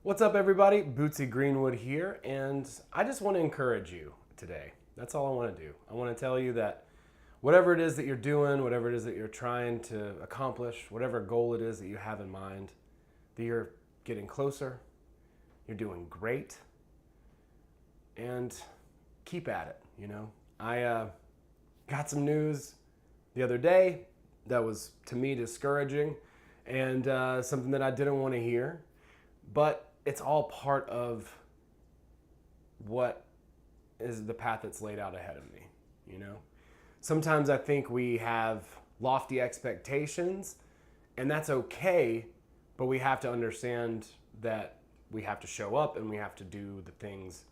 What's up, everybody? Bootsy Greenwood here, and I just want to encourage you today. That's all I want to do. I want to tell you that whatever it is that you're doing, whatever it is that you're trying to accomplish, whatever goal it is that you have in mind, that you're getting closer, you're doing great, and keep at it, you know? I got some news the other day that was, to me, discouraging and something that I didn't want to hear, but it's all part of what is the path that's laid out ahead of me, you know? Sometimes I think we have lofty expectations, and that's okay, but we have to understand that we have to show up and we have to do the things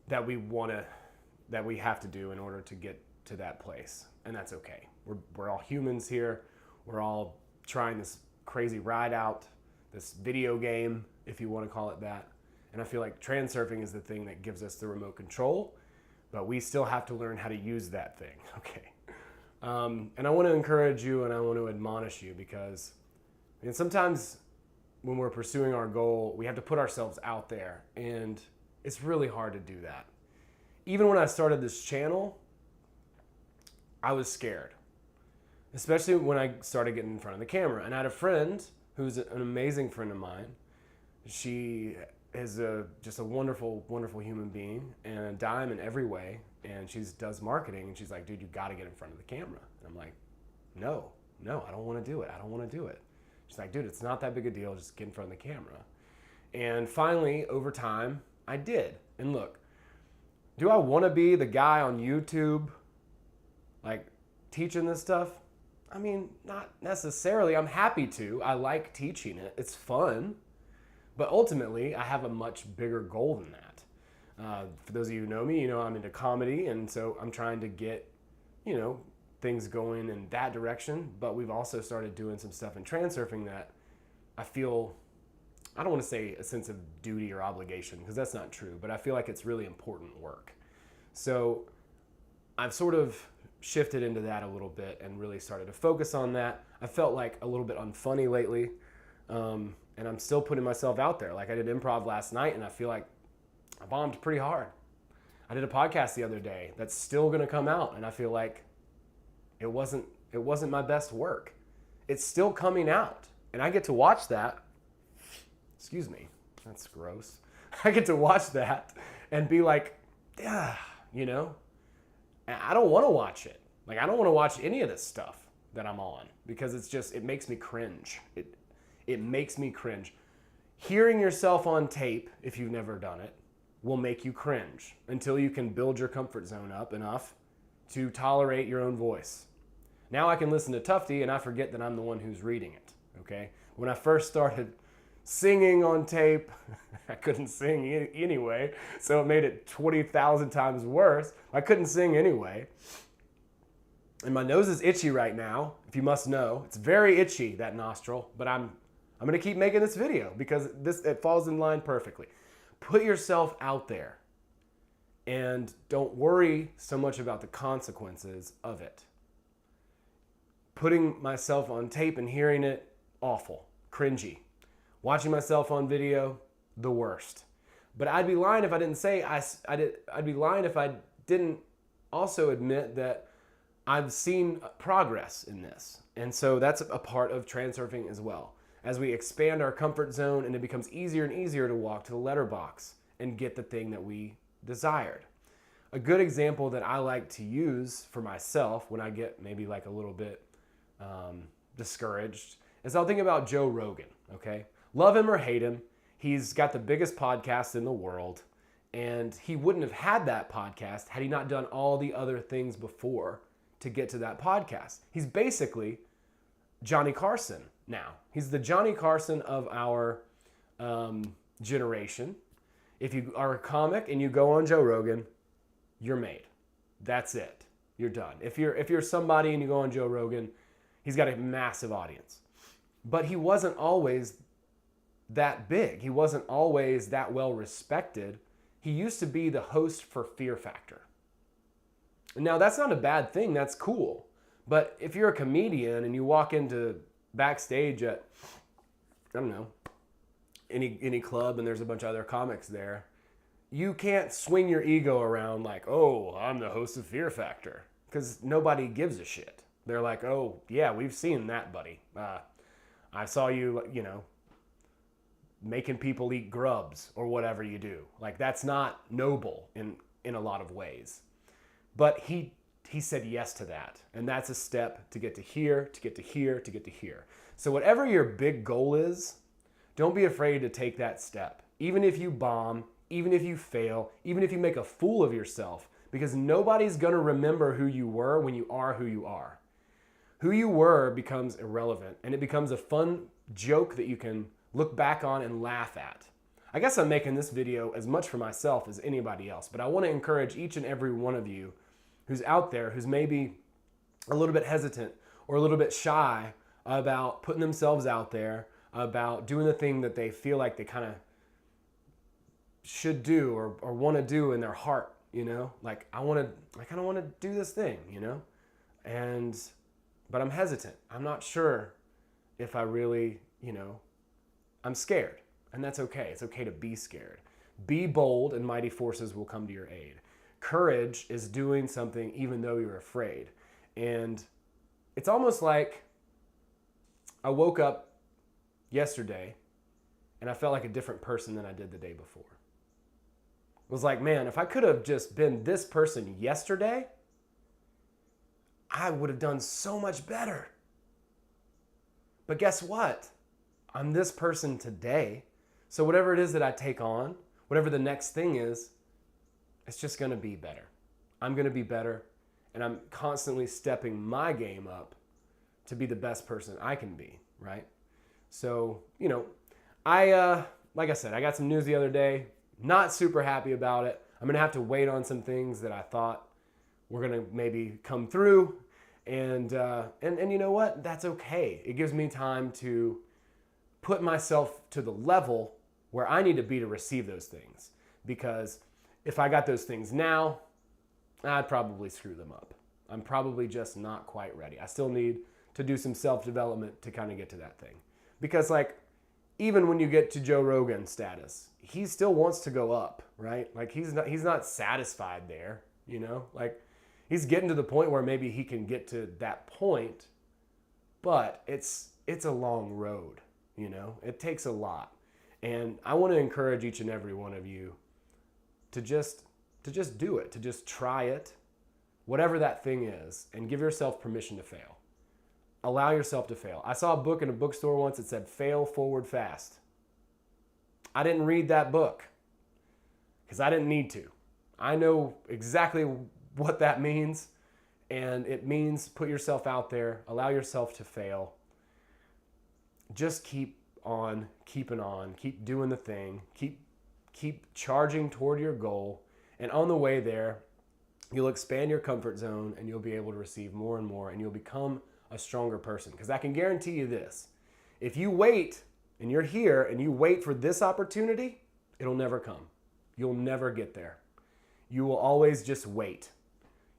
that we have to do in order to get to that place, and that's okay. We're all humans here. We're all trying this crazy ride out, this video game, if you want to call it that. And I feel like transurfing is the thing that gives us the remote control, but we still have to learn how to use that thing, okay? And I want to encourage you and I want to admonish you because sometimes when we're pursuing our goal, we have to put ourselves out there, and it's really hard to do that. Even when I started this channel, I was scared, especially when I started getting in front of the camera. And I had a friend who's an amazing friend of mine. She is just a wonderful, wonderful human being and a dime in every way. And she does marketing, and she's like, dude, you got to get in front of the camera. And I'm like, no, I don't want to do it. I don't want to do it. She's like, dude, it's not that big a deal. Just get in front of the camera. And finally, over time, I did. And look, do I want to be the guy on YouTube, like, teaching this stuff? I mean, not necessarily. I'm happy to. I like teaching it. It's fun. But ultimately, I have a much bigger goal than that. For those of you who know me, you know I'm into comedy, and so I'm trying to get, things going in that direction. But we've also started doing some stuff in transurfing that I feel, I don't want to say a sense of duty or obligation, because that's not true, but I feel like it's really important work. So I've sort of shifted into that a little bit and really started to focus on that. I felt like a little bit unfunny lately, and I'm still putting myself out there. Like, I did improv last night, and I feel like I bombed pretty hard. I did a podcast the other day that's still going to come out, and I feel like it wasn't my best work. It's still coming out, and I get to watch that. Excuse me, that's gross. I get to watch that and be like, yeah, I don't want to watch it. Like, I don't want to watch any of this stuff that I'm on because it makes me cringe. It makes me cringe. Hearing yourself on tape, if you've never done it, will make you cringe until you can build your comfort zone up enough to tolerate your own voice. Now I can listen to Tufty and I forget that I'm the one who's reading it, okay? When I first started singing on tape, I couldn't sing anyway, so it made it 20,000 times worse. I couldn't sing anyway. And my nose is itchy right now, if you must know. It's very itchy, that nostril, but I'm going to keep making this video because it falls in line perfectly. Put yourself out there and don't worry so much about the consequences of it. Putting myself on tape and hearing it, awful, cringy. Watching myself on video, the worst. But I'd be lying if I didn't say I'd be lying if I didn't also admit that I've seen progress in this. And so that's a part of transurfing as well. As we expand our comfort zone and it becomes easier and easier to walk to the letterbox and get the thing that we desired. A good example that I like to use for myself when I get maybe like a little bit discouraged is I'll think about Joe Rogan, okay? Love him or hate him, he's got the biggest podcast in the world, and he wouldn't have had that podcast had he not done all the other things before to get to that podcast. He's basically Johnny Carson now. He's the Johnny Carson of our generation. If you are a comic and you go on Joe Rogan, you're made. That's it. You're done. If you're somebody and you go on Joe Rogan, he's got a massive audience. But he wasn't always that big. He wasn't always that well respected. He used to be the host for Fear Factor. Now, that's not a bad thing. That's cool. But if you're a comedian and you walk into backstage at, I don't know, any club and there's a bunch of other comics there, you can't swing your ego around like, oh, I'm the host of Fear Factor, because nobody gives a shit. They're like, oh yeah, we've seen that, buddy. I saw you, making people eat grubs or whatever you do. Like, that's not noble in a lot of ways. But he said yes to that. And that's a step to get to here, to get to here, to get to here. So whatever your big goal is, don't be afraid to take that step. Even if you bomb, even if you fail, even if you make a fool of yourself, because nobody's gonna remember who you were when you are who you are. Who you were becomes irrelevant, and it becomes a fun joke that you can look back on and laugh at. I guess I'm making this video as much for myself as anybody else, but I want to encourage each and every one of you who's out there, who's maybe a little bit hesitant or a little bit shy about putting themselves out there, about doing the thing that they feel like they kind of should do or want to do in their heart, like I kind of want to do this thing, but I'm hesitant. I'm not sure if I really, I'm scared, and that's okay. It's okay to be scared. Be bold, and mighty forces will come to your aid. Courage is doing something even though you're afraid. And it's almost like I woke up yesterday and I felt like a different person than I did the day before. It was like, man, if I could have just been this person yesterday, I would have done so much better. But guess what? I'm this person today. So whatever it is that I take on, whatever the next thing is, it's just going to be better. I'm going to be better, and I'm constantly stepping my game up to be the best person I can be, right? So, like I said, I got some news the other day. Not super happy about it. I'm going to have to wait on some things that I thought were going to maybe come through. And you know what? That's okay. It gives me time to put myself to the level where I need to be to receive those things. Because if I got those things now, I'd probably screw them up. I'm probably just not quite ready. I still need to do some self-development to kind of get to that thing. Because even when you get to Joe Rogan status, he still wants to go up, right? Like he's not satisfied there, he's getting to the point where maybe he can get to that point, but it's a long road, it takes a lot. And I want to encourage each and every one of you to just do it, to just try it, whatever that thing is, and give yourself permission to fail. Allow yourself to fail. I saw a book in a bookstore once that said, "Fail Forward Fast." I didn't read that book because I didn't need to. I know exactly what that means, and it means put yourself out there, allow yourself to fail. Just keep on, keeping on, keep doing the thing, keep charging toward your goal, and on the way there, you'll expand your comfort zone and you'll be able to receive more and more, and you'll become a stronger person. Because I can guarantee you this, if you wait and you're here and you wait for this opportunity, it'll never come. You'll never get there. You will always just wait.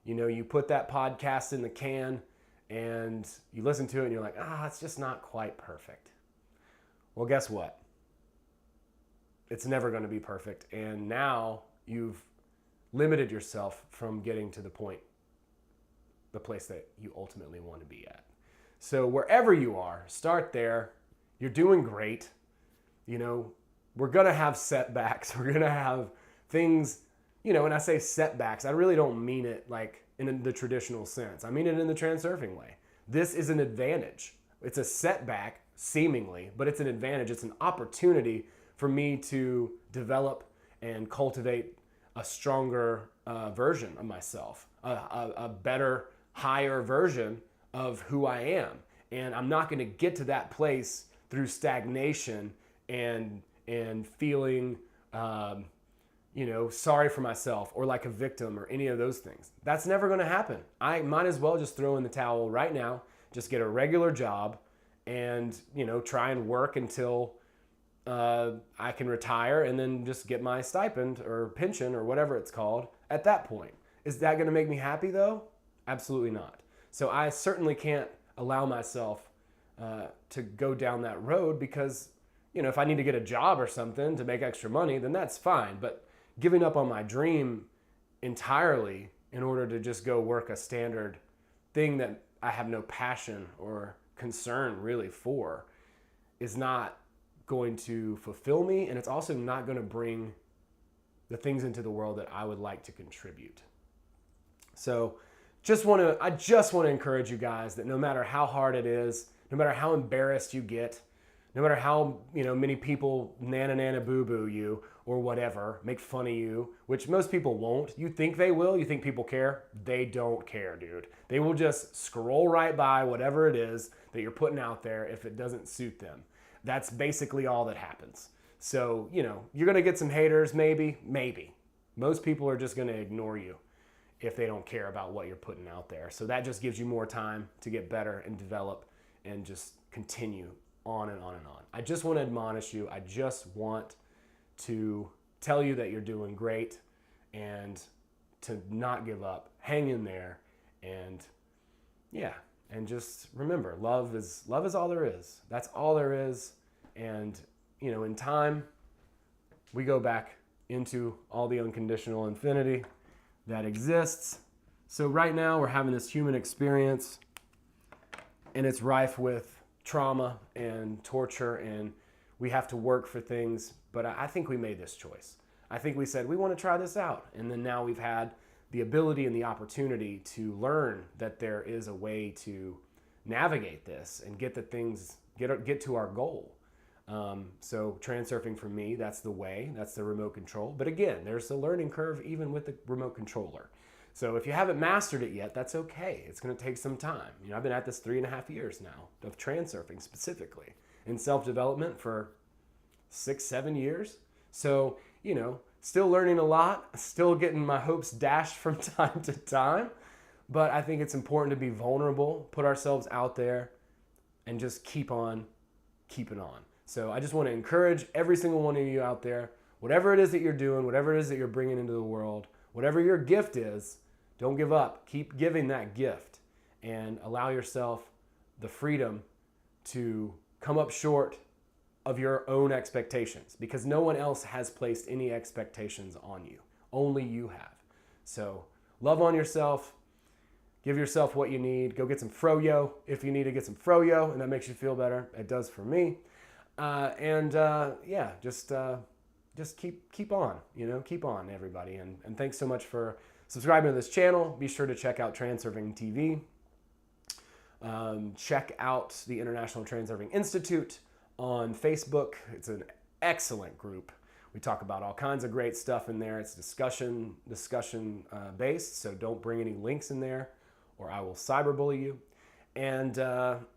You put that podcast in the can and you listen to it and you're like, it's just not quite perfect. Well, guess what? It's never going to be perfect. And now you've limited yourself from getting to the place that you ultimately want to be at. So wherever you are, start there. You're doing great. We're going to have setbacks. We're going to have things, when I say setbacks, I really don't mean it like in the traditional sense. I mean it in the transurfing way. This is an advantage. It's a setback, seemingly, but it's an advantage. It's an opportunity for me to develop and cultivate a stronger version of myself, a better, higher version of who I am. And I'm not going to get to that place through stagnation and feeling sorry for myself or like a victim or any of those things. That's never going to happen. I might as well just throw in the towel right now, just get a regular job and, try and work until I can retire and then just get my stipend or pension or whatever it's called at that point. Is that going to make me happy though? Absolutely not. So I certainly can't allow myself to go down that road because if I need to get a job or something to make extra money, then that's fine. But giving up on my dream entirely in order to just go work a standard thing that I have no passion or concern really for is not going to fulfill me, and it's also not going to bring the things into the world that I would like to contribute. So I just want to encourage you guys that no matter how hard it is, no matter how embarrassed you get, no matter how many people nana boo boo you or whatever, make fun of you, which most people won't. You think they will? You think people care? They don't care, dude. They will just scroll right by whatever it is that you're putting out there if it doesn't suit them. That's basically all that happens. So, you're going to get some haters, maybe. Most people are just going to ignore you if they don't care about what you're putting out there. So that just gives you more time to get better and develop and just continue on and on and on. I just want to admonish you. I just want to tell you that you're doing great and to not give up. Hang in there, and and just remember, love is all there is. That's all there is. And in time, we go back into all the unconditional infinity that exists. So right now we're having this human experience, and it's rife with trauma and torture, and we have to work for things. But I think we made this choice. I think we said, we want to try this out. And then now we've had the ability and the opportunity to learn that there is a way to navigate this and get to our goal. So transurfing for me, that's the way, that's the remote control. But again, there's a learning curve even with the remote controller. So if you haven't mastered it yet, that's okay. It's going to take some time. I've been at this 3.5 years now of transurfing specifically, in self-development for 6-7 years. So, still learning a lot, still getting my hopes dashed from time to time. But I think it's important to be vulnerable, put ourselves out there, and just keep on keeping on. So I just want to encourage every single one of you out there, whatever it is that you're doing, whatever it is that you're bringing into the world, whatever your gift is, don't give up. Keep giving that gift and allow yourself the freedom to come up short of your own expectations, because no one else has placed any expectations on you. Only you have. So love on yourself. Give yourself what you need. Go get some froyo if you need to get some froyo, and that makes you feel better. It does for me. Just keep on, keep on, everybody. And thanks so much for subscribing to this channel. Be sure to check out Transurfing TV. Check out the International Transurfing Institute on Facebook. It's an excellent group. We talk about all kinds of great stuff in there. It's discussion based, so don't bring any links in there or I will cyberbully you. And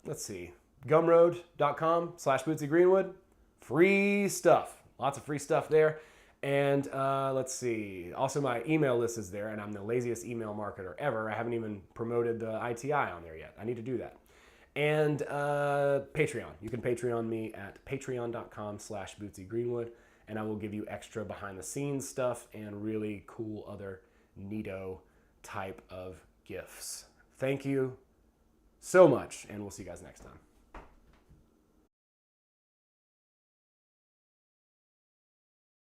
let's see, gumroad.com/Bootsy Greenwood. Free stuff. Lots of free stuff there. And let's see. Also, my email list is there, and I'm the laziest email marketer ever. I haven't even promoted the ITI on there yet. I need to do that. And Patreon. You can Patreon me at patreon.com/Bootsy Greenwood, and I will give you extra behind-the-scenes stuff and really cool other neato type of gifts. Thank you so much, and we'll see you guys next time.